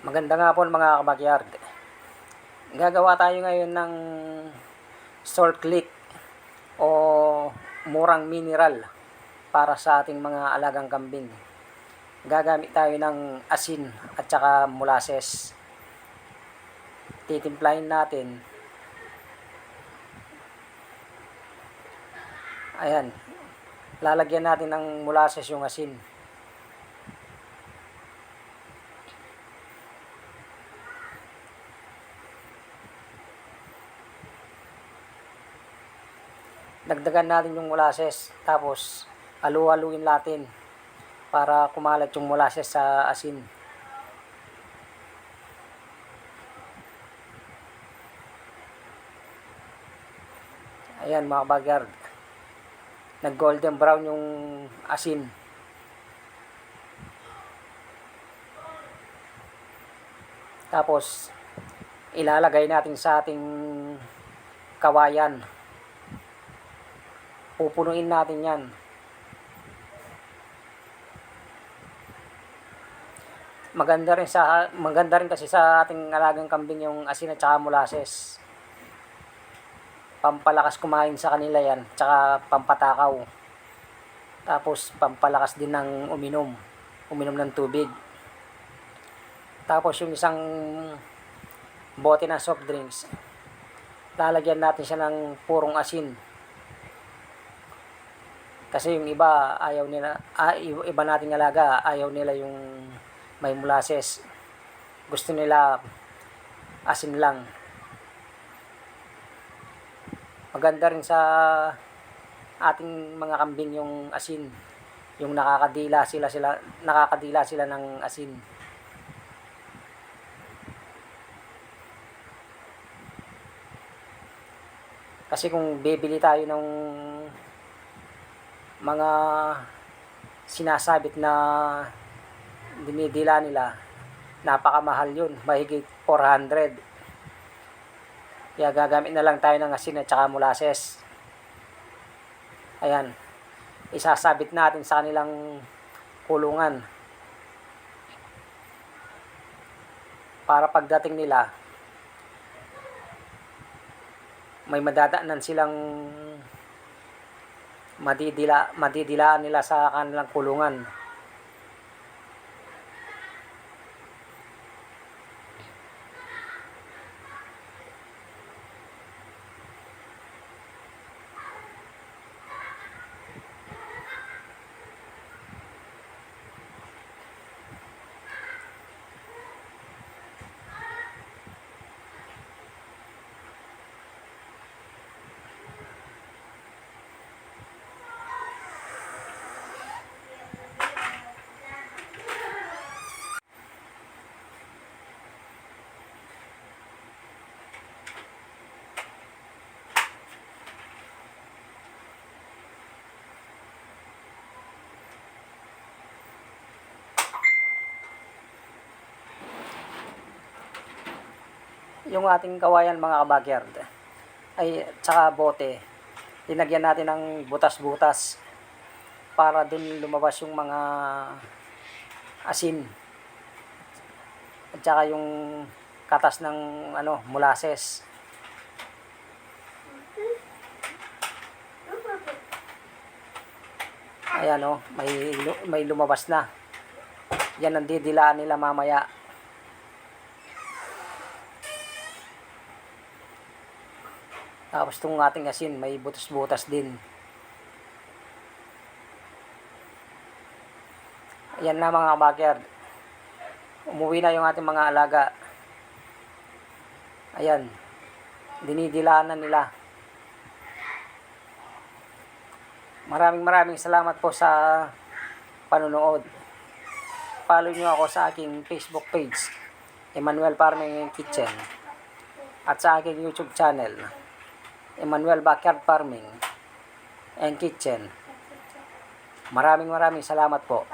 Maganda nga po mga kabakyard. Gagawa tayo ngayon ng salt lick o murang mineral para sa ating mga alagang kambing. Gagamit tayo ng asin at saka molasses. Titimplahin natin. Ayan. Lalagyan natin ng molasses yung asin. Dagdagan natin yung molasses, tapos halu-haluin natin para kumalat yung molasses sa asin. Ayan mga kabakyard, nag golden brown yung asin. Tapos ilalagay natin sa ating kawayan. Pupunuin natin yan. Maganda rin kasi sa ating alagang kambing yung asin at saka molasses. Pampalakas kumain sa kanila yan, tsaka pampatakaw. Tapos pampalakas din ng uminom ng tubig. Tapos yung isang bote ng soft drinks, lalagyan natin siya ng purong asin. Kasi yung iba ayaw nila, iba nating alaga, ayaw nila yung may molasses. Gusto nila asin lang. Maganda rin sa ating mga kambing yung asin. Yung nakakadila sila ng asin. Kasi kung bibili tayo ng mga sinasabit na dinidila nila, napakamahal yun, mahigit 400. Kaya gagamit na lang tayo ng asin at saka molasses. Ayan, isasabit natin sa kanilang kulungan para pagdating nila may madadaanan silang madidilaan nila sa kanilang kulungan. Yung ating kawayan mga kabakyard ay tsaka bote, linagyan natin ng butas-butas para dun lumabas yung mga asin at saka yung katas ng molasses. Ayan may lumabas na. Yan ang didilaan nila mamaya. Tapos itong ating asin, may butas-butas din. Ayan na mga kabakyard. Umuwi na yung ating mga alaga. Ayan. Dinidilaan na nila. Maraming salamat po sa panonood. Follow nyo ako sa aking Facebook page, Emmanuel Farming and Kitchen. At sa aking YouTube channel, Emmanuel Backyard Farming and Kitchen. Maraming salamat po.